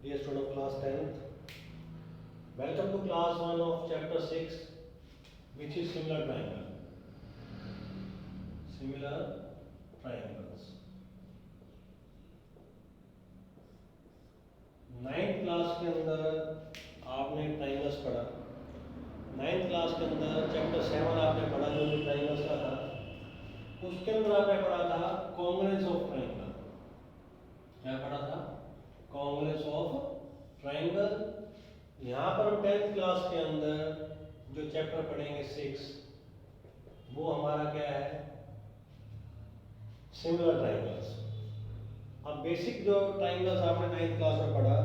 Dear student of class 10th, welcome to class 1 of chapter 6, which is similar triangle. Similar triangles. 9th class के अंदर आपने triangles पढ़ा. 9th class के अंदर chapter 7 आपने पढ़ा जो भी ट्राइंगल्स का था. उसके अंदर आपने पढ़ा था कॉन्ग्रुएंस ऑफ ट्राइंगल. क्या पढ़ा था? Congruence of triangle. यहाँ पर हम 10th क्लास के अंदर जो चैप्टर पढ़ेंगे 6, वो हमारा क्या है? Similar triangles. अब बेसिक जो ट्राइंगल्स आपने 9th क्लास में पढ़ा,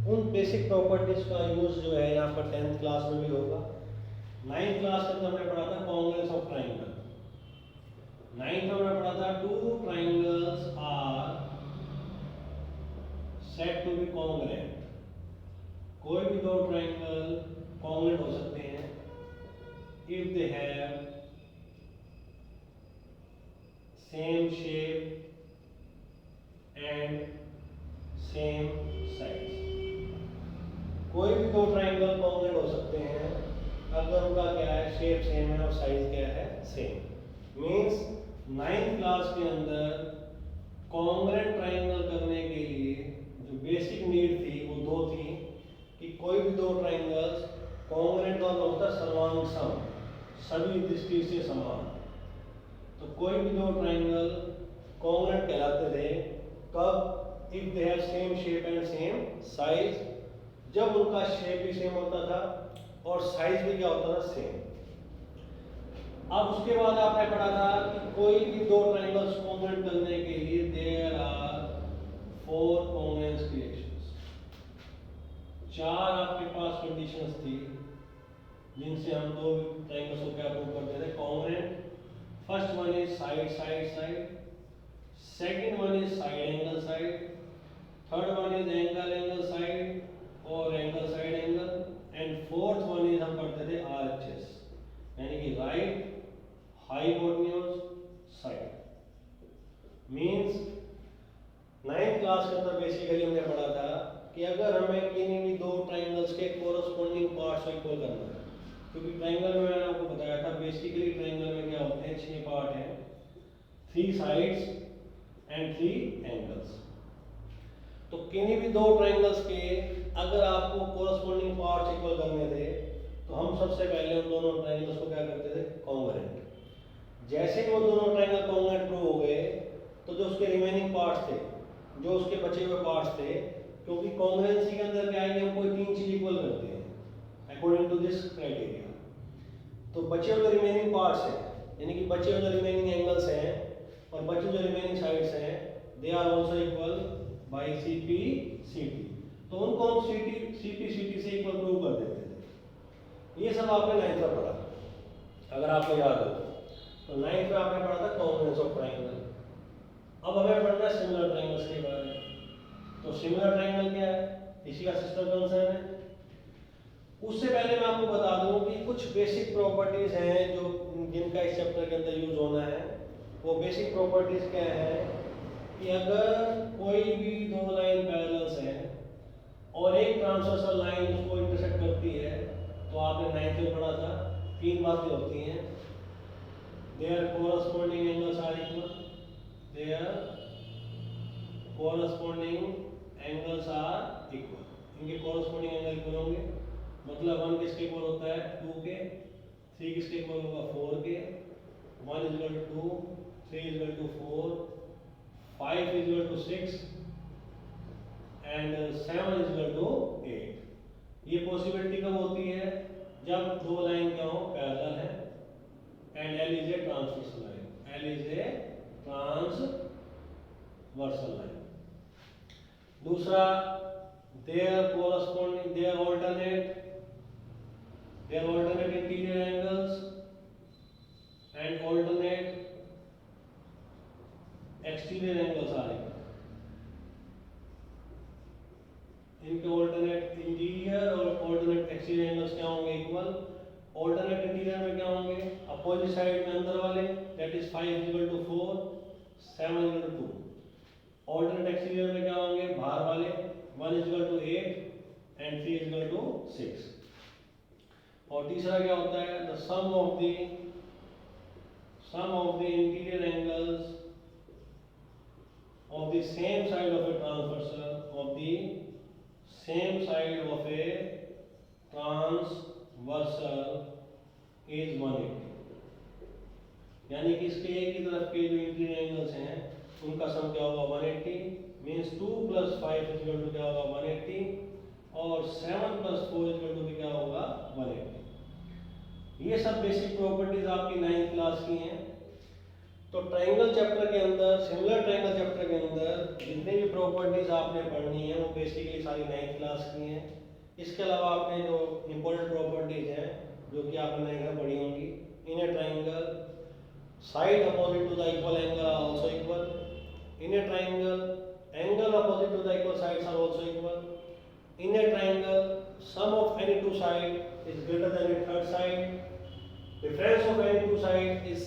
उन बेसिक प्रॉपर्टीज का यूज जो है यहाँ पर 10th क्लास में भी होगा. 9th क्लास के अंदर हमने पढ़ा था कॉन्ग्रुएंस ऑफ ट्राइंगल. 9th में हमने पढ़ा था two triangles are said to be congruent. कोई भी दो ट्राइंगल कॉन्ग्रुएंट हो सकते हैं if they have same shape and same size. कोई भी दो ट्राइंगल कॉन्ग्रुएंट हो सकते हैं अगर उनका क्या है, शेप सेम है और साइज क्या है, सेम. मींस 9th क्लास के अंदर कॉन्ग्रुएंट ट्राइंगल करने के लिए जो बेसिक नीड थी वो दो थी कि कोई भी दो ट्राइंगल्स कॉन्ग्रुएंट का होता है सर्वांग सभी दृष्टि से समान. तो कोई भी दो ट्राइंगल कॉन्ग्रुएंट कहलाते थे कब? If they have same shape and same size. जब उनका शेप भी सेम होता था और साइज भी क्या होता था, सेम. अब उसके बाद आपने पढ़ा था कि कोई भी दो ट्राइंगल्स कॉन्ग्रुएंट करने के लिए देयर आर 4 कॉन्ग्रुएंस क्रिएशंस. 4 आपके पास कंडीशंस थी जिनसे हम दो ट्राइंगल्स को क्या प्रूव करते थे, congruent. First one is side side side. Second one is side angle side. Third one is angle angle side और angle side angle. And fourth one is हम पढ़ते थे आरएचएस, यानी कि right hypotenuse side. Means 9th class के अंदर basically हमने पढ़ा था कि अगर हमें किन्हीं भी दो ट्राइंगल्स के कोरस्पॉन्डिंग पार्ट्स को इक्वल करना है, क्योंकि ट्राइंगल में मैंने आपको बताया था बेसिकली ट्राइंगल में क्या होते हैं, 6 पार्ट हैं, 3 साइड्स एंड 3 एंगल्स. तो किन्हीं भी दो ट्राइंगल्स के अगर आपको कोरस्पॉन्डिंग पार्ट्स इक्वल करने थे तो हम सबसे पहले उन दोनों ट्राइंगल्स को क्या करते थे, कॉन्ग्रुएंट. जैसे ही वो दोनों ट्राइंगल कॉन्ग्रुएंट प्रूव हो गए तो जो उसके रिमेनिंग पार्ट्स थे, जो उसके बचे हुए पार्ट्स थे, क्योंकि कॉन्ग्रुएंसी के अंदर क्या है कि हम कोई 3 चीज इक्वल करते हैं अकॉर्डिंग टू दिस क्राइटेरिया. तो बचे हुए रिमेनिंग पार्ट्स हैं, यानी कि बचे हुए रिमेनिंग एंगल्स हैं और बचे हुए रिमेनिंग साइड्स हैं, they are also equal by CP CT. तो उनको हम सीपी सीटी से इक्वल प्रूव कर देते थे. ये सब आपने 9th में पढ़ा अगर आपको याद हो तो. 9th में आपने पढ़ा था कॉन्ग्रुएंस ऑफ ट्राइंगल. अब हमें पढ़ना है सिमिलर ट्राइंगल्स के बारे में. तो सिमिलर ट्राइंगल क्या है, इसी का सिस्टर कंसर्न है. उससे पहले मैं आपको बता दूं कि कुछ बेसिक प्रॉपर्टीज हैं जो जिनका इस चैप्टर के अंदर यूज होना है. वो बेसिक प्रॉपर्टीज क्या है कि अगर कोई भी दो लाइन पैरेलल्स हैं और एक ट्रांसवर्सल लाइन उसको इंटरसेक्ट करती है, तो आपने 9th में पढ़ा था 3 बातें होती हैं. Their corresponding angles are equal. Their corresponding angles are equal. इनके कोरस्पॉन्डिंग एंगल इक्वल होंगे. मतलब 1 किसके इक्वल होता है, 2 के. 3 किसके इक्वल होगा, 4 के. 1 is equal to 2, 3 is equal to 4, 5 is equal to 6 and 7 is equal to 8. ये पॉसिबिलिटी कब होती है, जब दो लाइन क्या हो, पैरेलल है and L is a transversal line. L is a transversal line. दूसरा, their corresponding their alternate interior angles and alternate exterior angles are equal. इनके alternate interior और alternate exterior angles क्या होंगे, इक्वल. alternate interior में क्या होंगे, opposite side में अंदर वाले, that is 5 is equal to 4, 7 is equal to 2. Alternate exterior में क्या होंगे, बाहर वाले, 1 is equal to 8 and 3 is equal to 6. और तीसरा क्या होता है, the sum of the interior angles of the same side of a transversal is 180. यानी कि इसके एक ही तरफ के जो इंटीरियर एंगल्स हैं उनका सम क्या होगा 180, मीन्स 2 + 5 इज इक्वल टू क्या होगा 180 और 7 + 4 इज इक्वल टू भी क्या होगा 180. ये सब बेसिक प्रॉपर्टीज आपकी 9th क्लास की हैं. तो ट्रायंगल चैप्टर के अंदर, सिमिलर ट्रायंगल चैप्टर के अंदर जितनी भी प्रॉपर्टीज आपने पढ़नी है वो बेसिकली सारी 9th क्लास की हैं. इसके अलावा आपने जो इंपॉर्टेंट प्रॉपर्टीज हैं जो कि आपने 9th में पढ़ी होंगी, in a triangle side opposite to the equal angle are also equal. In a triangle, angle opposite to the equal sides are also equal. In a triangle, sum of any two sides is greater than a third side. Difference of any two sides is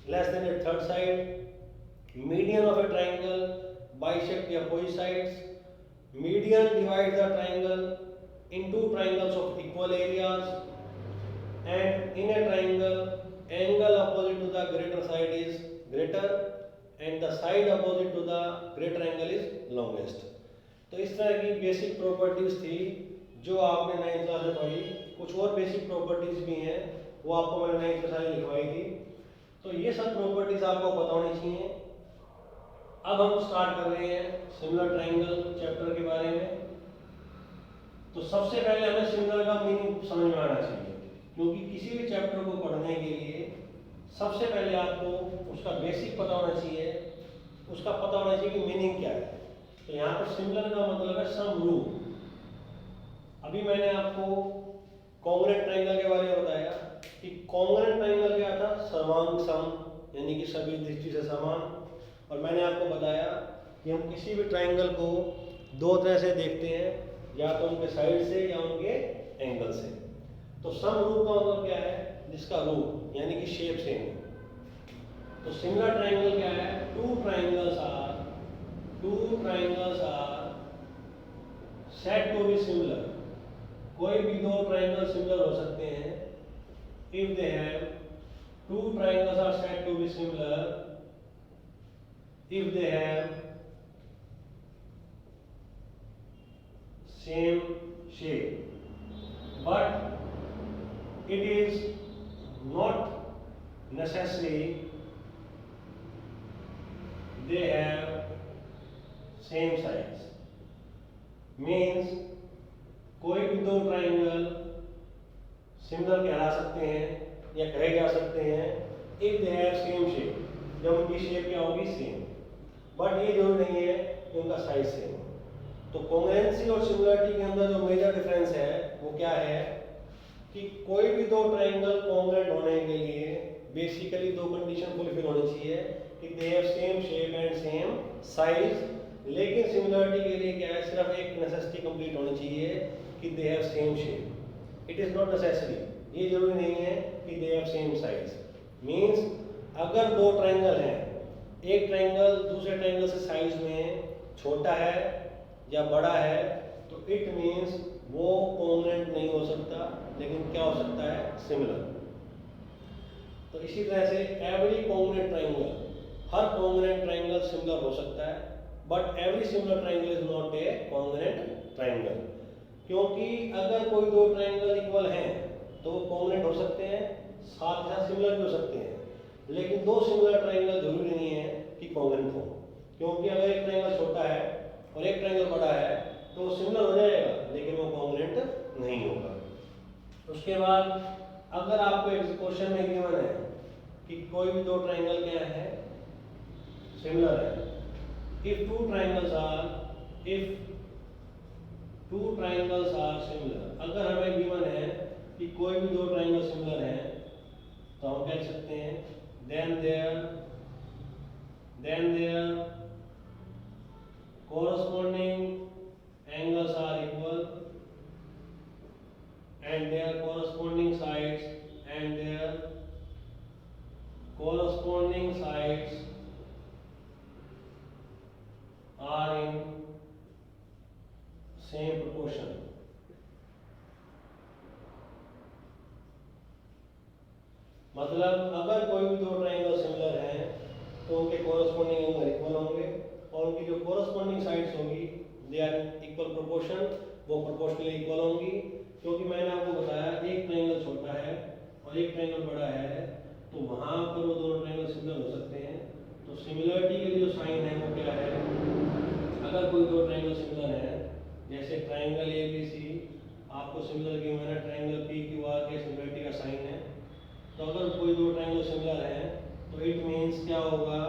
less than a third side. Median of a triangle bisect the opposite sides. Median divides the triangle into triangles of equal areas. And in a triangle, angle opposite to the greater side is greater and the side opposite to the greater angle is longest. तो इस तरह की basic properties थी जो आपने 9th class में पढ़ी. कुछ और बेसिक प्रॉपर्टीज भी हैं वो आपको मैंने 9th क्लास में लिखवाई थी. तो ये सब प्रॉपर्टीज आपको पता होनी चाहिए. अब हम स्टार्ट कर रहे हैं सिमिलर ट्रायंगल चैप्टर के बारे में. तो सबसे पहले हमें सिमिलर का मीनिंग समझ में आना चाहिए, क्योंकि किसी भी चैप्टर को पढ़ने के लिए सबसे पहले आपको उसका बेसिक पता होना चाहिए, उसका पता होना चाहिए कि मीनिंग क्या है. तो यहाँ पर सिमिलर का मतलब है समरूप. अभी मैंने आपको कॉन्ग्रुएंट ट्रायंगल के बारे में बताया कि कॉन्ग्रुएंट ट्रायंगल क्या था, सर्वांग सम, यानी कि सभी दृष्टि से समान. और मैंने आपको बताया कि हम किसी भी ट्रायंगल को दो तरह से देखते हैं, या तो उनके साइड से या उनके एंगल से. तो समरूप का मतलब क्या है, जिसका रूप यानी कि शेप सेम है. तो सिमिलर ट्रायंगल क्या है, two triangles are said to be similar. कोई भी दो ट्रायंगल सिमिलर हो सकते हैं if they have, two triangles are said to be similar if they have same shape. But it is not necessary they have same sides. Means कोई भी दो triangle similar कहला सकते हैं या कहे जा सकते हैं if they have same shape, जब उनकी शेप क्या होगी सेम. बट ये जरूरी नहीं है कि उनका साइज सेम. तो कॉन्ग्रुएंसी और सिमिलरिटी के अंदर जो मेजर डिफरेंस है वो क्या है कि कोई भी दो ट्रायंगल कॉन्ग्रुएंट होने के लिए बेसिकली दो कंडीशन फुलफिल होनी चाहिए कि दे have same shape and same size. लेकिन सिमिलरिटी के लिए क्या है, सिर्फ एक नेसेसिटी कंप्लीट होनी चाहिए कि दे have same shape. It is not necessary, ये जरूरी नहीं है कि दे हैव सेम साइज. मींस अगर दो ट्रायंगल हैं, एक ट्रायंगल दूसरे ट्रायंगल से साइज में छोटा है या बड़ा है, तो इट मीन्स वो कॉन्ग्रुएंट नहीं हो सकता, लेकिन क्या हो सकता है, सिमिलर. तो इसी तरह से एवरी कॉन्ग्रुएंट ट्रायंगल, हर कॉन्ग्रुएंट ट्रायंगल सिमिलर हो सकता है, but every similar triangle is not a congruent triangle. क्योंकि अगर कोई दो ट्रायंगल इक्वल हैं तो वो कॉन्ग्रुएंट हो सकते हैं, साथ ही साथ सिमिलर भी हो सकते हैं. लेकिन दो सिमिलर ट्रायंगल जरूरी नहीं है कि कॉन्ग्रुएंट हो, क्योंकि अगर एक ट्रायंगल छोटा है और एक ट्रायंगल बड़ा है तो वो सिमिलर हो जाएगा लेकिन वो कॉन्ग्रुएंट नहीं होगा. उसके बाद अगर आपको एक क्वेश्चन में गिवन है कि कोई भी दो ट्रायंगल क्या है, सिमिलर है. If two triangles are similar, अगर हमें गिवन है कि कोई भी दो ट्रायंगल सिमिलर है तो हम कह सकते हैं then their corresponding angles are equal and their corresponding sides are in same proportion. मतलब अगर कोई भी दो ट्राइंगल सिमिलर हैं तो उनके कोरस्पॉन्डिंग एंगल इक्वल होंगे और उनकी जो कोरस्पॉन्डिंग साइड्स होगी दे आर इक्वल प्रोपोर्शन, वो प्रोपोर्शनली इक्वल होंगी। क्योंकि मैंने आपको बताया एक ट्राइंगल छोटा है और एक ट्राइंगल बड़ा है, तो वहां पर वो दोनों ट्राइंगल सिमिलर हो सकते हैं। तो सिमिलरिटी के लिए जो साइन है वो क्या है, अगर कोई दो ट्राइंगल सिमिलर है, जैसे ट्राइंगल ए बी सी आपको सिमिलर गिवन है, ट्राइंगल पी क्यू आर के सिमिलरिटी का साइन है। तो अगर कोई दो ट्राइंगल सिमिलर है तो इट मीन्स क्या होगा,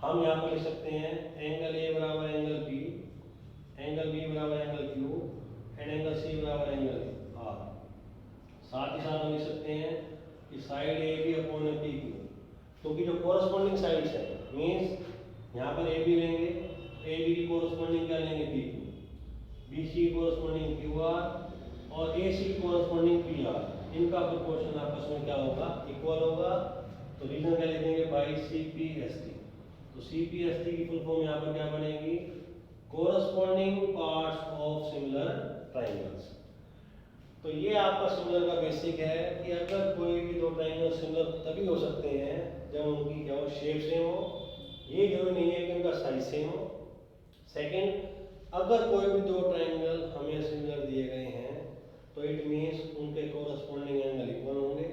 हम यहाँ पर लिख सकते हैं एंगल ए बराबर एंगल बी, एंगल बी बराबर angle Q and angle C बराबर एंगल आर। साथ ही साथ हम लिख सकते हैं कि side A B upon P Q, क्योंकि जो कोरस्पॉन्डिंग साइड्स है मीन्स यहाँ पर ए बी लेंगे, ए बी की कोरस्पॉन्डिंग क्या लेंगे पी क्यू, बी सी की कोरस्पॉन्डिंग क्यू आर और ए सी की कोरस्पॉन्डिंग पी आर, इनका प्रोपोर्शन आपस में क्या होगा, इक्वल होगा। तो रीजन क्या लिख देंगे by C P S T. तो सी पी एस टी की फुल फॉर्म यहाँ पर क्या बनेगी, corresponding parts of similar triangles. तो ये आपका सिमिलर का बेसिक है कि अगर कोई भी दो ट्राइंगल सिमिलर तभी हो सकते हैं जब उनकी क्या हो, शेप सेम हो। ये जरूरी नहीं है कि उनका साइज सेम हो। सेकंड, अगर कोई भी दो ट्राइंगल हमें सिमिलर दिए गए हैं तो इट मीन्स उनके कोरस्पॉन्डिंग एंगल इक्वल होंगे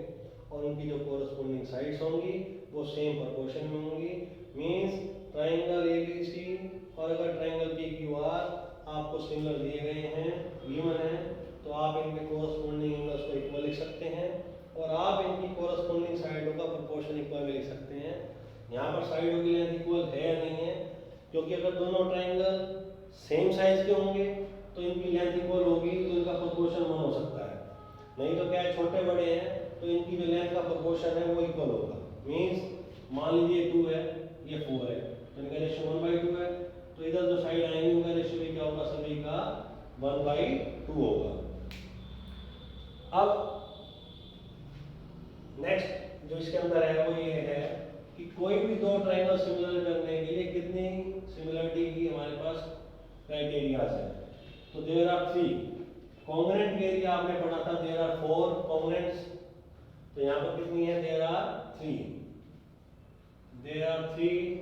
और उनकी जो कोरस्पॉन्डिंग साइड्स होंगी वो सेम प्रोपोर्शन में होंगी। Means triangle A B C और अगर ट्राइंगल पी क्यू आर आपको सिमिलर दिए गए हैं, गिवन है, तो आप इनके कोरस्पॉन्डिंग एंगल्स को इक्वल लिख सकते हैं और आप इनकी कोरस्पॉन्डिंग साइडों का प्रोपोर्शन इक्वल भी लिख सकते हैं। यहाँ पर साइडों की लेंथ इक्वल है या नहीं है, क्योंकि अगर दोनों ट्राइंगल सेम साइज के होंगे तो इनकी लेंथ इक्वल होगी, तो इनका प्रोपोर्शन 1 हो सकता है। नहीं तो क्या है, छोटे बड़े हैं तो इनकी जो लेंथ का प्रोपोर्शन है वो इक्वल होगा। मीन्स मान लीजिए 2 है, ये 4 है, तो इनका रेशियो 1/2 है। तो इधर जो साइड आएंगे उनका रेशियो भी क्या होगा, सभी का 1/2 होगा। अब नेक्स्ट जो इसके अंदर है वो ये है कि कोई भी दो ट्राइंगल सिमिलर करने के लिए कितनी सिमिलरिटी की हमारे पास क्राइटेरियाज है। तो देयर आर 3 कॉन्ग्रुएंट के लिए आपने पढ़ा था देयर आर 4 कॉन्ग्रुएंट्स, तो यहाँ पर कितनी है, there are 3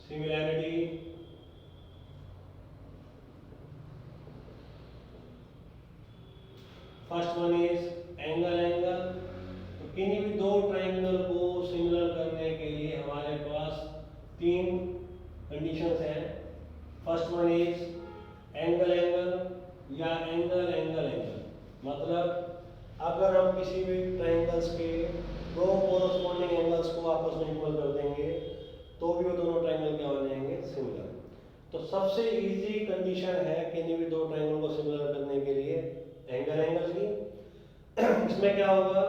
similarity first one is angle. तो किन्हीं भी दो ट्राइंगल को सिमिलर करने के लिए हमारे पास 3 कंडीशंस हैं। फर्स्ट वन इज एंगल या एंगल। मतलब अगर हम किसी भी ट्राइंगल्स के दो कोरस्पॉन्डिंग एंगल्स को आपस में इक्वल कर देंगे तो भी वो दोनों ट्राइंगल क्या हो जाएंगे, सिमिलर। तो सबसे इजी कंडीशन है किन्हीं भी दो ट्राइंगल को सिमिलर करने के लिए एंगल की। इसमें क्या होगा,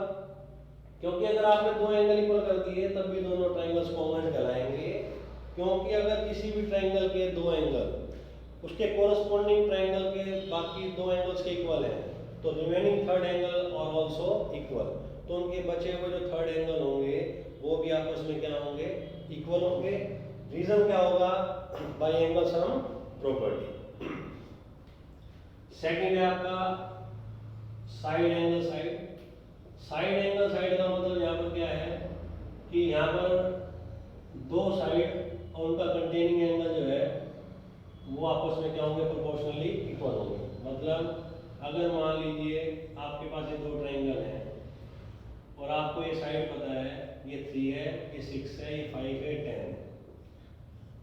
क्योंकि अगर आपने दो एंगल इक्वल कर दिए तब भी दोनों ट्राइंगल्स कॉन्ग्रुएंट कहलाएंगे। क्योंकि अगर किसी भी ट्राइंगल के दो एंगल उसके कोरस्पॉन्डिंग ट्राइंगल के बाकी दो एंगल्स के इक्वल हैं तो रिमेनिंग थर्ड एंगल और ऑल्सो इक्वल, तो उनके बचे हुए जो थर्ड एंगल होंगे वो भी आपस में क्या होंगे, इक्वल होंगे। रीजन क्या होगा, bye angle sum property. Second है आपका साइड एंगल साइड का मतलब यहाँ पर क्या है कि यहाँ पर दो साइड और उनका कंटेनिंग एंगल जो है वो आपस में क्या होंगे, प्रोपोर्शनली इक्वल होंगे। मतलब अगर मान लीजिए आपके पास ये दो ट्राइंगल हैं और आपको ये साइड पता है, ये 3 है, ये 6 है, ये 5 है, 10 है,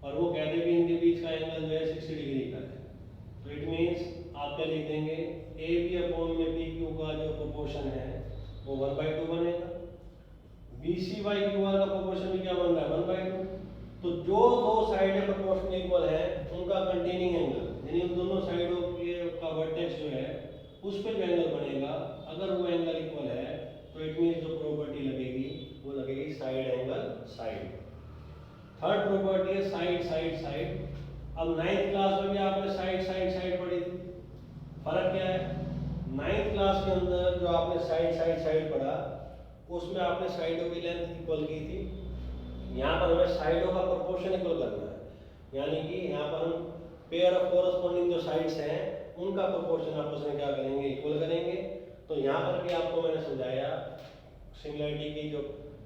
और वो कहते भी इनके बीच का एंगल जो है 60 डिग्री का है, तो इट मीन्स आप क्या लिख देंगे, ए बी अपॉन में पी क्यू का जो प्रोपोर्शन है वो 1/2 बनेगा। B C by Q R का प्रोपोर्शन भी क्या बन रहा है, 1/2। तो जो दो साइड प्रोपोर्शनल इक्वल है उनका कंटेनिंग एंगल यानी उन दोनों साइडों के का वर्टेक्स जो है उस पे जो एंगल बनेगा, अगर वो एंगल इक्वल है तो इट मींस जो प्रॉपर्टी लगेगी वो लगेगी side angle side. Third property है साइड। अब 9th क्लास में भी आपने साइड पढ़ी थी। फर्क क्या है, 9th क्लास के अंदर जो आपने साइड पढ़ा उसमें आपने साइडों की लेंथ इक्वल की थी। यहाँ पर हमें साइडों का प्रोपोर्शन इक्वल करना है, यानी कि यहाँ पर हम पेयर ऑफ कोरस्पॉन्डिंग जो साइड्स हैं उनका प्रोपोर्शन आपस में क्या करेंगे, इक्वल करेंगे। तो यहाँ पर भी आपको मैंने समझाया सिमिलरिटी की जो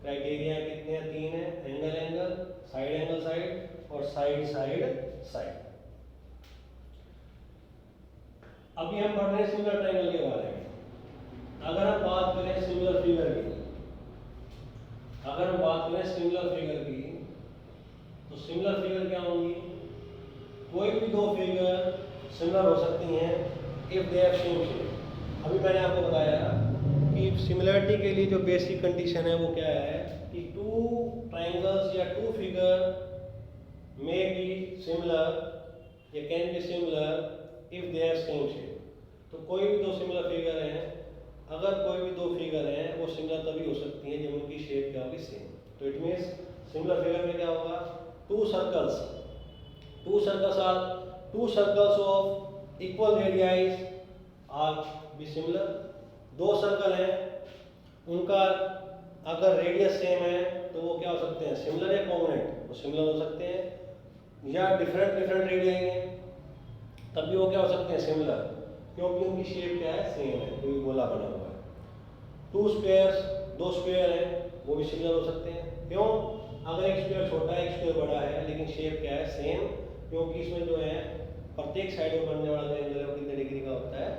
क्राइटेरिया कितने हैं, 3 है, angle angle, side angle side और साइड साइड साइड। अभी हम पढ़ रहे हैं सिमिलर ट्रायंगल के बारे में। अगर हम बात करें सिमिलर फिगर की, अगर हम बात करें सिमिलर फिगर की, तो सिमिलर फिगर क्या होंगी, कोई भी दो फिगर सिमिलर हो सकती हैं if they have same shape. अभी मैंने आपको बताया कि सिमिलरिटी के लिए जो बेसिक कंडीशन है वो क्या है कि टू ट्रायंगल्स या two figure may be similar या can be similar if they have same shape. तो कोई भी दो सिमिलर फिगर हैं, अगर कोई भी दो फिगर हैं वो सिमिलर तभी हो सकती हैं जब उनकी शेप क्या होगी, सेम। तो इट मीन्स सिमिलर फिगर में क्या होगा, two circles of equal radii are be similar. दो सर्कल हैं, उनका अगर रेडियस सेम है तो वो क्या हो सकते हैं, सिमिलर या कॉन्ग्रुएंट, वो सिमिलर हो सकते हैं। या डिफरेंट रेडियाई हैं तब भी वो क्या हो सकते हैं, सिमिलर, क्योंकि उनकी शेप क्या है, सेम है, कोई गोला बना हुआ है। टू स्क्वायर्स, दो स्क्वायर हैं, वो भी सिमिलर हो सकते हैं। क्यों, अगर एक स्क्वायर छोटा है एक स्क्वायर बड़ा है लेकिन शेप क्या है, सेम, क्योंकि इसमें जो है प्रत्येक साइड में बनने वाला एंगल है वो कितने डिग्री का होता है,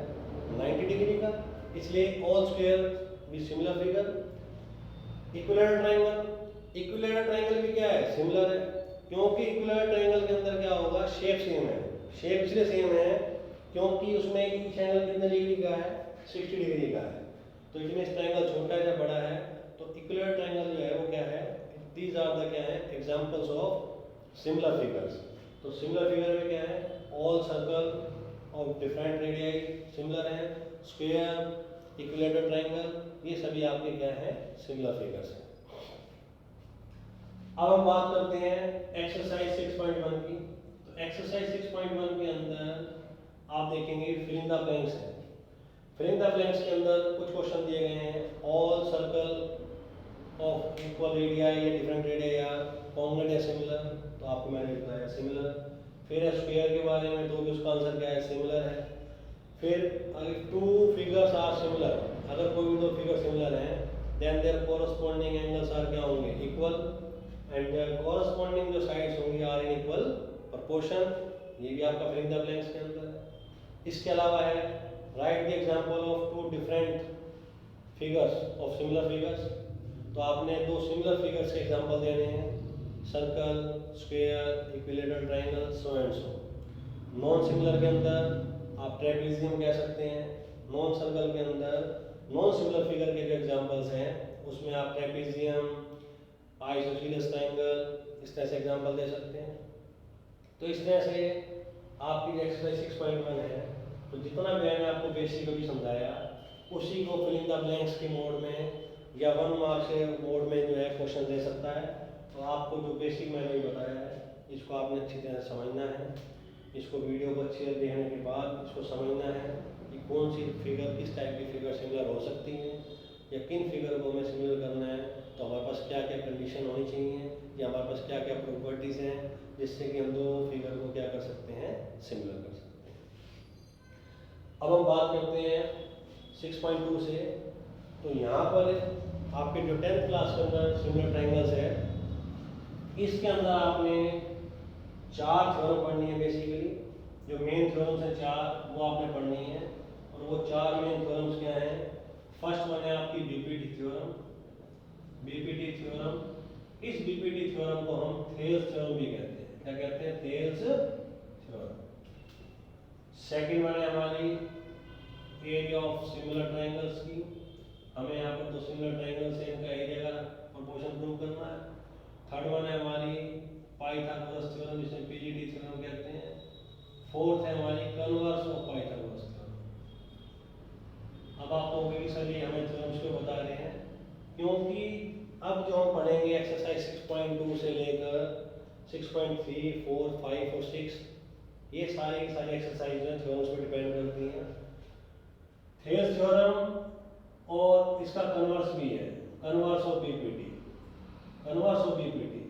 90 डिग्री का। इसलिए ऑल स्क्वायर भी सिमिलर फिगर। इक्विलैटरल ट्रायंगल भी क्या है, सिमिलर है, क्योंकि इक्विलैटरल ट्रायंगल के अंदर क्या होगा, शेप सेम है। शेप इसलिए सेम है क्योंकि उसमें ईच एंगल कितने डिग्री का है, 60 डिग्री का है। तो इसमें इस ट्रायंगल छोटा है या बड़ा है, तो इक्विलैटरल ट्रायंगल जो है वो क्या है, दीज आर द क्या है, एग्जांपल्स ऑफ सिमिलर फिगर्स। तो सिमिलर फिगर में क्या है, all circle of different radii similar है, स्क्वायर, इक्विलैटरल ट्रायंगल, ये सभी आपके क्या है, सिमिलर फिगर्स हैं। अब हम बात करते हैं एक्सरसाइज 6.1 की। तो एक्सरसाइज 6.1 के अंदर आप देखेंगे फिल इन द ब्लैंक्स है। फिल इन द ब्लैंक्स के अंदर कुछ क्वेश्चन दिए गए हैं, all circle of equal radii या डिफरेंट रेडियाई आर कॉन्ग्रुएंट या सिमिलर, तो आपको मैंने बताया सिमिलर। फिर स्क्वायर के बारे में, तो भी उसका आंसर क्या है, सिमिलर है। फिर अगर टू फिगर्स आर सिमिलर, अगर कोई भी दो फिगर सिमिलर हैं, then their corresponding angles are क्या होंगे, इक्वल, एंड देयर कोरस्पॉन्डिंग जो साइड्स होंगी आर इन इक्वल प्रोपोर्शन। ये भी आपका फिल इन द ब्लैंक्स के अंदर है। इसके अलावा है right the example of two different figures of similar figures. तो आपने दो सिमिलर फिगर्स के एग्जांपल देने हैं, circle, square, equilateral triangle, so and so. Non similar के अंदर आप ट्रेपेजियम कह सकते हैं। नॉन सर्कल के अंदर नॉन सिमिलर फिगर के जो एग्जांपल्स हैं उसमें आप ट्रेपेजियम, आइसोसेलेस ट्रायंगल, इस तरह से एग्जांपल दे सकते हैं। तो इस तरह से आपकी एक्सरसाइज 6.1 है, तो जितना भी मैंने आपको बेसिक अभी समझाया उसी को फिल इन द ब्लैंक्स के मोड में या 1 मार्क्स के मोड में जो है क्वेश्चन दे सकता है। तो आपको जो बेसिक मैंने बताया है इसको आपने अच्छी तरह से समझना है। इसको वीडियो को अच्छी तरह देखने के बाद इसको समझना है कि कौन सी फिगर, किस टाइप की फिगर सिमिलर हो सकती हैं या किन फिगर को हमें सिमिलर करना है, तो हमारे पास क्या क्या कंडीशन होनी चाहिए या हमारे पास क्या क्या प्रॉपर्टीज़ हैं जिससे कि हम दो फिगर को क्या कर सकते हैं, सिमिलर कर सकते हैं। अब हम बात करते हैं 6.2 से। तो यहाँ पर आपके जो 10th क्लास के अंदर सिमिलर ट्रायंगल्स है, इसके अंदर आपने 4 थ्योरम पढ़नी है। बेसिकली जो मेन थ्योरम्स हैं 4 वो आपने पढ़नी है, और वो 4 मेन थ्योरम्स क्या हैं। फर्स्ट वन है आपकी बीपीटी थ्योरम। बीपीटी थ्योरम, इस बीपीटी थ्योरम को हम थेल्स थ्योरम भी कहते हैं। क्या कहते हैं, थेल्स थ्योरम। सेकंड वन है हमारी एरिया ऑफ सिमिलर ट्रायंगल्स की। हमें यहाँ पर दो सिमिलर ट्रायंगल्स हैं, इनका एरिया का प्रोपोर्शन प्रूव करना है। थर्ड वन है हमारी पाइथागोरस थ्योरम, जिसे पीजीडी थ्योरम कहते हैं। फोर्थ है हमारी कन्वर्स ऑफ पाइथागोरस थ्योरम। अब आप कहोगे कि सर ये हमें थ्योरम्स क्यों बता रहे हैं, क्योंकि अब जो हम पढ़ेंगे एक्सरसाइज 6.2 से लेकर 6.3, 4, 5 और 6, ये सारी की सारी एक्सरसाइज जो थ्योरम्स पर डिपेंड करती हैं। थेल्स थ्योरम और इसका कन्वर्स भी है, converse of BPT, converse of BPT.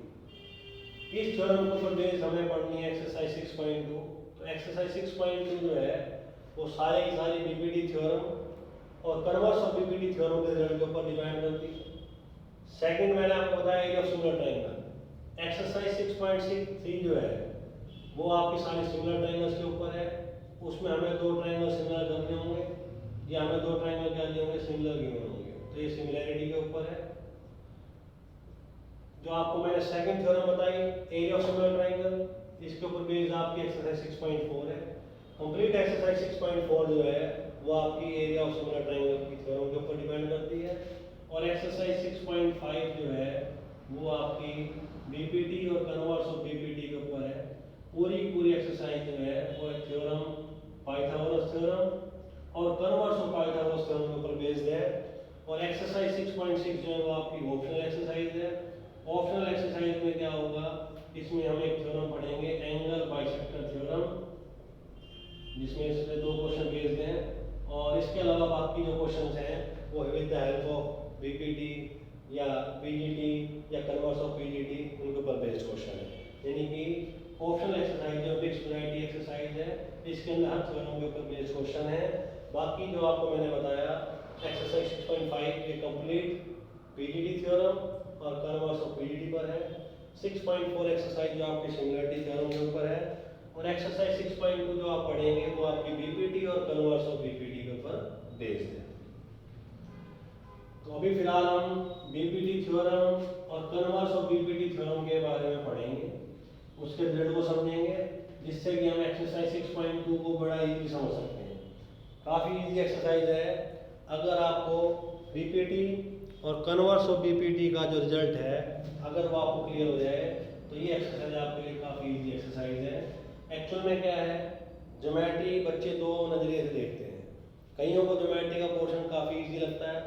इस थ्योरम को तो बेस हमें पढ़नी है एक्सरसाइज 6.2। तो एक्सरसाइज 6.2 जो है वो सारे की सारी बीपीटी थ्योरम और कन्वर्स ऑफ बीपीटी थ्योरम के रिजल्ट के ऊपर डिपेंड करती है। सेकंड मैंने आपको बताया area of similar triangle. Exercise 6.3 जो है वो आपकी सारी सिमिलर ट्रायंगल्स के ऊपर है। उसमें हमें दो ट्रायंगल सिमिलर करने होंगे या हमें दो ट्रायंगल क्या दिए होंगे, सिमिलर गिवन होंगे। तो ये सिमिलैरिटी के ऊपर है। जो आपको मैंने सेकंड थ्योरम बताई एरिया ऑफ सिमिलर ट्रायंगल, इसके ऊपर बेस्ड आपकी एक्सरसाइज 6.4 है। कंप्लीट एक्सरसाइज 6.4 जो है वो आपकी एरिया ऑफ सिमिलर ट्रायंगल की थ्योरम के ऊपर डिपेंड करती है। और एक्सरसाइज 6.5 जो है वो आपकी बीपीटी और कन्वर्स ऑफ बीपीटी के ऊपर है। पूरी एक्सरसाइज जो है वो थ्योरम पाइथागोरस थ्योरम और कन्वर्स ऑफ पाइथागोरस थ्योरम के ऊपर बेस्ड है। और एक्सरसाइज 6.6 जो है वो आपकी ऑप्शनल एक्सरसाइज है। ऑप्शनल एक्सरसाइज में क्या होगा, इसमें हम एक थ्योरम पढ़ेंगे एंगल बाइसेक्टर थ्योरम, जिसमें इसमें दो क्वेश्चन बेस्ड हैं। और इसके अलावा बाकी जो क्वेश्चंस हैं वो with the help of BPT या पीजीटी या कन्वर्स ऑफ पीजीटी उनके ऊपर बेस्ड क्वेश्चन है। यानी कि ऑप्शनल एक्सरसाइज जो मिक्स्ड वैरायटी एक्सरसाइज है इसके अंदर हर थ्योरम के ऊपर बेस्ड क्वेश्चन है। बाकी जो आपको मैंने बताया एक्सरसाइज 6.5 के कंप्लीट पीजीटी थ्योरम और कन्वर्स ऑफ पीजीटी पर है। 6.4 एक्सरसाइज जो आपकी सिमिलरिटी थ्योरम के ऊपर है। और एक्सरसाइज 6.2 जो आप पढ़ेंगे वो आपकी बीपीटी और कन्वर्स ऑफ बीपीटी के ऊपर बेस्ड है। तो अभी फिलहाल हम बीपीटी थ्योरम और कन्वर्स ऑफ बीपीटी थ्योरम के बारे में पढ़ेंगे, उसके रिजल्ट को समझेंगे, जिससे कि हम एक्सरसाइज 6.2 को बड़ा इजी समझ सकते हैं। काफ़ी इजी एक्सरसाइज है। अगर आपको बीपीटी और कन्वर्स ऑफ बीपीटी का जो रिजल्ट है अगर वो आपको क्लियर हो जाए तो ये एक्सरसाइज आपके लिए काफ़ी इजी एक्सरसाइज है। एक्चुअल में क्या है, ज्योमेट्री बच्चे दो नज़रिए से देखते हैं। कईयों को ज्योमेट्री का पोर्शन काफ़ी इजी लगता है,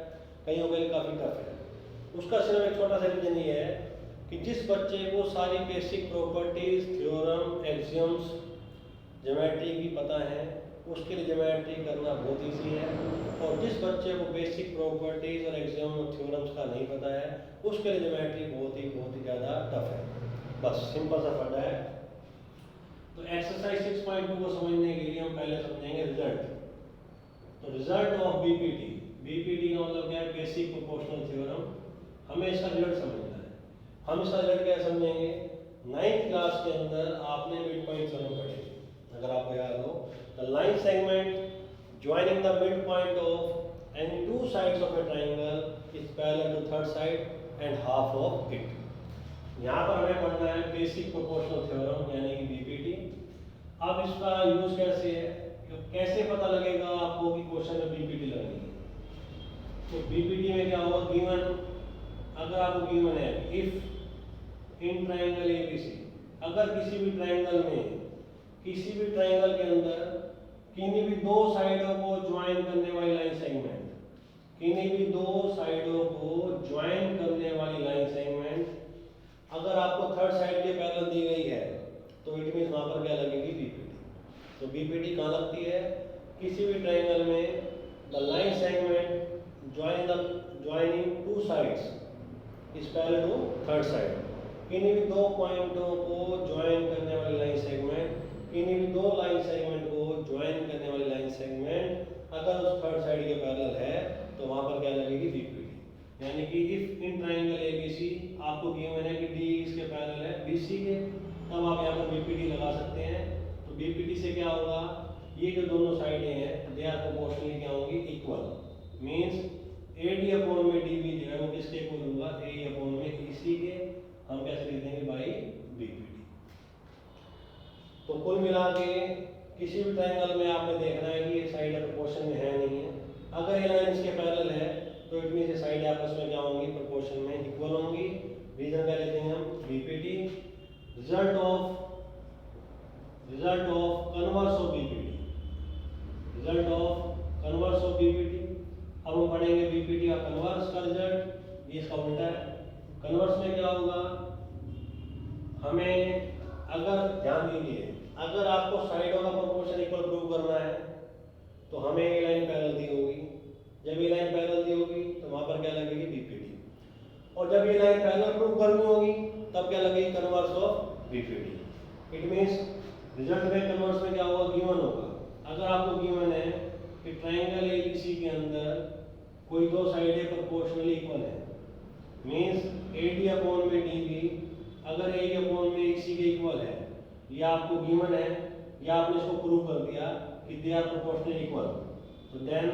कईयों के लिए काफ़ी टफ है। उसका सिर्फ एक छोटा सा रीजन ये है कि जिस बच्चे को सारी basic properties, theorem, axioms geometry की पता है उसके लिए ज्योमेट्री करना बहुत ईजी है। और जिस बच्चे को बेसिक प्रॉपर्टीज और एक्सियम और थ्योरम्स का नहीं पता है उसके लिए ज्योमेट्री बहुत ही ज़्यादा टफ है। बस सिंपल सा फर्क है। तो एक्सरसाइज 6.2 को समझने के लिए हम पहले समझेंगे रिजल्ट। तो रिजल्ट ऑफ बीपीटी, बीपीटी का मतलब क्या है, बेसिक प्रोपोर्शनल थ्योरम। हमें इसका रिजल्ट समझना है। हम इसका रिजल्ट क्या समझेंगे, 9th क्लास के अंदर आपने मिड पॉइंट थ्योरम पढ़ी, अगर आपको याद हो, the line segment joining the mid point of any two sides of a triangle is parallel to third side and half of it. यहाँ पर हमें पढ़ना है बेसिक प्रोपोर्शनल थ्योरम यानी कि बीपीटी। अब इसका यूज कैसे है, कैसे पता लगेगा आपको कि क्वेश्चन में बीपीटी लगनी है। तो बीपीटी में क्या होगा, गिवन, अगर आपको गिवन है इफ इन ट्रायंगल एबीसी, अगर किसी भी ट्रायंगल में, किसी भी ट्रायंगल के अंदर किन्हीं भी दो साइडों को ज्वाइन करने वाली लाइन सेगमेंट, किन्हीं भी दो साइडों को ज्वाइन करने वाली लाइन सेगमेंट अगर आपको थर्ड साइड के पैरेलल दी गई है तो इट मींस वहां पर क्या लगेगी, बीपीटी। तो बीपीटी कहाँ लगती है, किसी भी ट्रायंगल में the line segment joining two sides is parallel to third side. किन्हीं भी दो पॉइंटों को ज्वाइन करने वाली लाइन सेगमेंट, किन्हीं भी दो लाइन सेगमेंट को ज्वाइन करने वाली लाइन सेगमेंट अगर उस थर्ड साइड के पैरेलल है तो वहां पर क्या लगेगी, बीपीटी। यानी कि इफ इन ट्रायंगल एबीसी आपको गिवन है कि डी इसके पैरेलल है बीसी के, तब आप यहाँ पर बीपीटी लगा सकते हैं। तो बीपीटी से क्या होगा, ये जो दोनों साइडें हैं दे आर प्रोपोर्शनली क्या होंगी, इक्वल। मींस एडी अपॉन में डीबी जो है वो किसके इक्वल होगा, ए अपॉन में ईसी के। हम कैसे लिख देंगे, बाई बीपीटी। तो कुल मिला के किसी भी ट्रायंगल में आपने देखना है कि ये साइड प्रोपोर्शन में है नहीं है। अगर ये लाइन इसके पैरेलल है तो इट मींस ये साइड आपस में क्या होंगी, प्रोपोर्शन में इक्वल होंगी। रीजन क्या लेते हैं हम, BPT. Result of converse of BPT, result of converse of BPT. अब हम पढ़ेंगे बीपीटी का कन्वर्स का रिजल्ट, ये इसका उल्टा है। कन्वर्स में क्या होगा, हमें अगर ध्यान दीजिए, अगर आपको साइडों का प्रोपोर्शन इक्वल प्रूव करना है तो हमें ये लाइन पैरेलल दी होगी। जब ये लाइन पैरेलल दी होगी तो वहां पर क्या लगेगी, बीपीटी। और जब ये लाइन पैरेलल प्रूव करनी होगी तब क्या लगेगी, converse of BPT. It means result में कन्वर्स में क्या होगा, गिवन होगा। अगर आपको गिवन है कि ट्राइंगल एबीसी के अंदर कोई दो साइडें प्रोपोर्शनली इक्वल है, मींस AD अपॉन में DB अगर AE अपॉन में AC के इक्वल है, ये आपको गिवन है, या आपने इसको प्रूव कर दिया कि दे आर प्रोपोर्शनली इक्वल, तो देन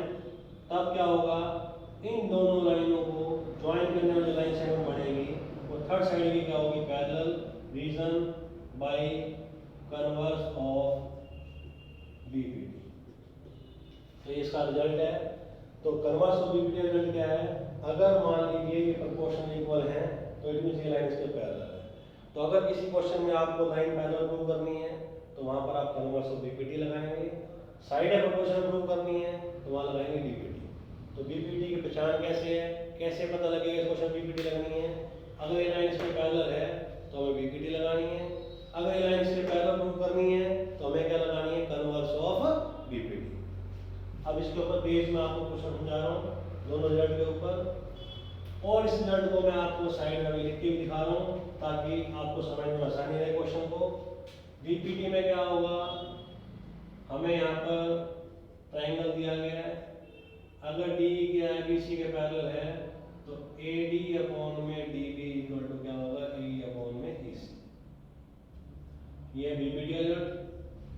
तब क्या होगा, इन दोनों लाइनों को ज्वाइन करने वाली लाइन सेगमेंट बनेगी, और थर्ड साइड की क्या होगी, parallel region by converse of BPT। तो ये इसका रिजल्ट है। तो कन्वर्स ऑफ BPT रिजल्ट क्या है, अगर मान लीजिए ये प्रोपोर्शनल इक्वल है तो इट मींस ये लाइन इसके पैरेलल है। तो अगर किसी क्वेश्चन में आपको लाइन पैरेलल प्रूव करनी है तो वहां पर आप कन्वर्स ऑफ BPT लगाएंगे, साइड है प्रोपोर्शनल प्रूव करनी है तो वहां लगाएंगे BPT। तो BPT की पहचान कैसे है, कैसे पता लगेगा इस क्वेश्चन BPT लगनी है, अगर ये लाइन इसके पैरेलल है तो हमें BPT लगानी है, अगर ये लाइन इसके पैरेलल प्रूव करनी है तो हमें क्या लगानी है, कन्वर्स ऑफ BPT। अब इसके ऊपर पेज में आपको क्वेश्चन समझा रहा हूँ दोनों रिजल्ट के ऊपर, और इस रिजल्ट को मैं आपको साइड में लिख के भी दिखा रहा हूँ ताकि आपको समझ में आसानी रहे क्वेश्चन को। BPT में क्या होगा, हमें यहाँ पर ट्राइंगल दिया गया है, अगर D क्या है BC के पैरेलल है तो AD अपॉन में DB इक्वल टू क्या होगा, AE अपॉन में EC। ये BPT रिजल्ट।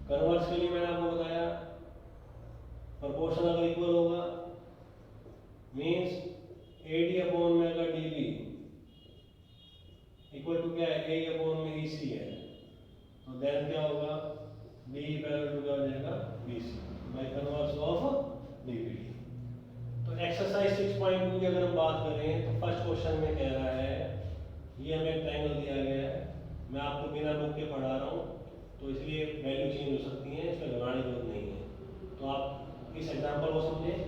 कन्वर्स के लिए मैंने आपको बताया प्रोपोर्शन अगर इक्वल होगा मींस AD अपॉन में अगर DB इक्वल टू क्या है, AE अपॉन में EC है, तो देन क्या होगा, B पैरेलल टू क्या हो जाएगा, BC by converse of BPT। तो एक्सरसाइज 6.2 की अगर हम बात करें तो फर्स्ट क्वेश्चन में कह रहा है, ये हमें ट्रायंगल दिया गया है, मैं आपको बिना बुक के पढ़ा रहा हूँ तो इसलिए वैल्यू चेंज हो सकती है, इसमें घबराने की जरूरत नहीं है। तो आप इस एग्जांपल को समझें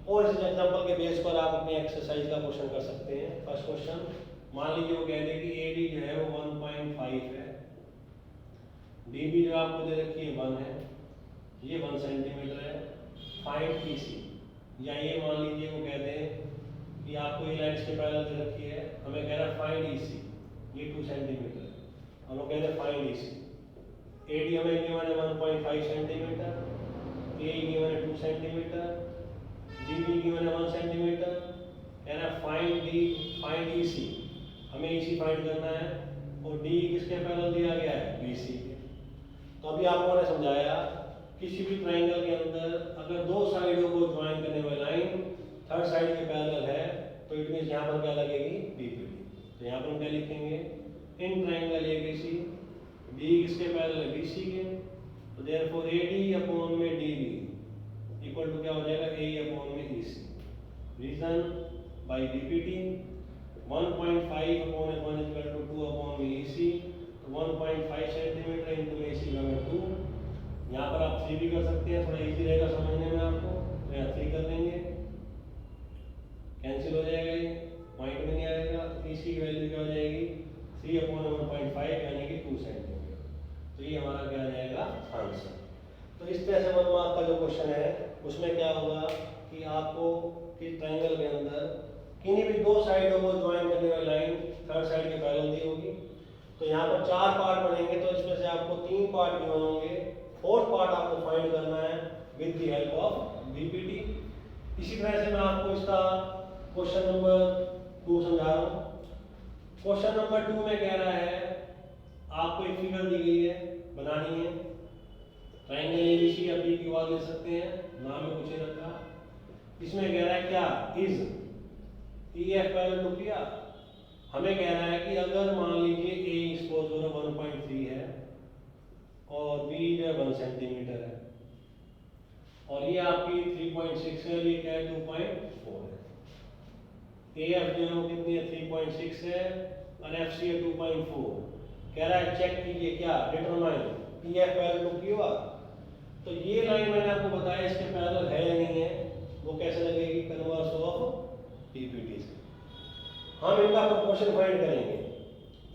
और इस एग्जांपल के बेस पर आप अपने एक्सरसाइज का क्वेश्चन कर सकते हैं। फर्स्ट क्वेश्चन, मान लीजिए वो कह दे कि AD जो है वो 1.5 है, DB जो आपको दे रखी है 1 है, ये 1 सेंटीमीटर है, फाइंड EC। या ये मान लीजिए वो कह दें कि आपको ये लाइन इसके पैरेलल दे रखी है, हमें कह रहा है फाइंड EC, ये 2 सेंटीमीटर है, हम लोग कह रहे हैं फाइंड EC। AD हमें गिवन है 1.5 सेंटीमीटर, AE गिवन है 2 सेंटीमीटर, DB गिवन है 1 सेंटीमीटर, कह रहा है फाइंड EC, हमें EC फाइंड करना है, और D किसके पैरेलल दिया गया है, BC के। तो अभी आपको मैंने समझाया किसी भी ट्रायंगल के अंदर अगर दो साइडों को ज्वाइन करने वाली लाइन थर्ड साइड के पैरेलल है तो इट मींस यहाँ पर क्या लगेगी, BPT। तो यहाँ पर हम क्या लिखेंगे, इन ट्रायंगल ABC D किसके पैरेलल है, BC के, तो देयरफॉर AD अपॉन में DB इक्वल टू क्या हो जाएगा, AE अपॉन में EC। Reason by BPT 1.5 upon 1 equal to 2 upon में EC, तो 1.5 सेंटीमीटर इंटू AC का 2। यहाँ पर आप 3 भी कर सकते हैं, थोड़ा इजी रहेगा समझने में आपको, तो यहाँ 3 कर देंगे, कैंसिल हो जाएगा, ये पॉइंट में नहीं आएगा, तो EC की वैल्यू क्या हो जाएगी, 3 अपॉन 1.5 यानी कि 2 सेंटीमीटर। तो ये हमारा क्या आ जाएगा, आंसर। तो इस तरह से 1 मार्क का जो क्वेश्चन है उसमें क्या होगा कि आपको किस ट्रायंगल के अंदर किन्हीं भी दो साइडों को ज्वाइन करने वाली लाइन थर्ड साइड के पैरेलल दी होगी, तो यहाँ पर 4 पार्ट बनेंगे, तो इसमें से आपको 3 पार्ट गिवन होंगे, फोर्थ पार्ट आपको फाइंड करना है with the help of BPT। इसी तरह से मैं आपको इसका क्वेश्चन नंबर 2 समझा रहा हूँ। क्वेश्चन नंबर 2 में कह रहा है आपको एक फिगर दी गई है, बनानी है, ट्रायंगल ABC या B की बात ले सकते हैं, नाम में कुछ ही रखा। इसमें कह रहा है क्या, इज EF पैरेलल टू किया, हमें कह रहा है कि अगर मान लीजिए A सपोज 1.3 है और B जो है 1 सेंटीमीटर है, और ये आपकी 3.6 है, ये क्या है 2.4 है, AF जो है वो कितनी है 3.6 है और FC है 2.4। कह रहा है चेक कीजिए क्या, determine EF parallel to Q R. तो ये लाइन मैंने आपको बताया इसके पैरेलल है या नहीं है, वो कैसे लगेगी, कन्वर्स ऑफ BPT से। हम इनका प्रोपोर्शन फाइंड करेंगे।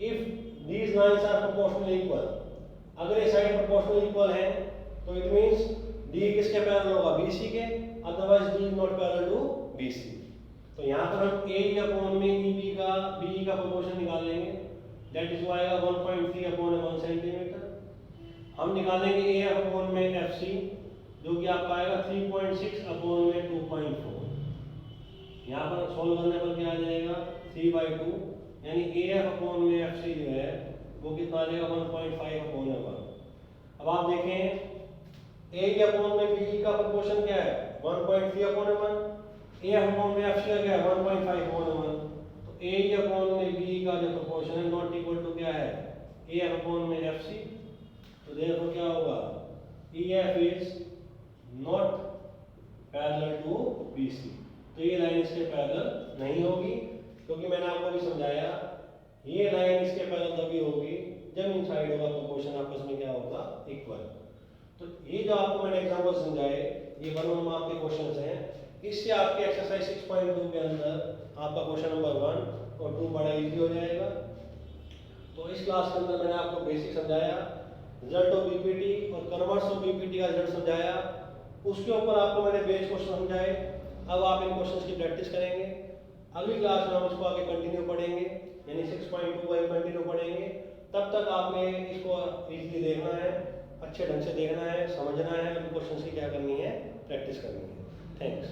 If these lines are proportionally equal, अगर ये साइड प्रोपोर्शनली इक्वल है तो इट मींस D किसके पैरेलल होगा, BC के, otherwise D is not parallel to BC। तो यहाँ पर हम AE अपॉन में BE का प्रोपोर्शन निकाल लेंगे, दैट इज आएगा 1.3 अपॉन 1 सेंटीमीटर। हम निकालेंगे ए एफ अपॉन में एफ सी, जो कि आपका आएगा 3.6 अपॉन में 2.4। यहाँ पर सोल्व करने पर क्या आ जाएगा 3/2, यानी ए एफ अपॉन में एफ सी जो है वो कितना आ जाएगा 1.5 अपॉन में 1। अब आप देखें ए अपॉन में बी का प्रोपोर्शन क्या है 1.3 अपॉन में 1, ए अपॉन में एफ सी का क्या है 1.5 अपॉन में 1। तो ए अपॉन में बी का जो प्रोपोर्शन है नॉट इक्वल टू क्या है ए अपॉन में एफ सी। तो देखो क्या होगा E F is not parallel to B C. तो ये लाइन इसके पैरेलल नहीं होगी, क्योंकि मैंने आपको भी समझाया ये लाइन इसके पैरेलल तभी होगी जब इन साइडों का प्रोपोर्शन आपस में क्या होगा इक्वल। तो ये जो आपको मैंने एग्जांपल समझाए ये 1 मार्क के क्वेश्चंस हैं। इससे आपके एक्सरसाइज 6.2 के अंदर आपका क्वेश्चन नंबर 1 और 2 बड़ा इजी हो जाएगा। तो इस क्लास के अंदर मैंने आपको बेसिक समझाया, रिजल्ट ऑफ बीपीटी और कन्वर्स ऑफ बीपीटी का रिजल्ट समझाया, उसके ऊपर आपको मैंने बेस क्वेश्चन समझाए। अब आप इन क्वेश्चंस की प्रैक्टिस करेंगे। अगली क्लास में हम इसको आगे कंटिन्यू पढ़ेंगे, यानी 6.2 को कंटिन्यू पढ़ेंगे। तब तक आपने इसको इजीली देखना है, अच्छे ढंग से देखना है, समझना है, इन क्वेश्चंस की क्या करनी है प्रैक्टिस करनी है। थैंक्स।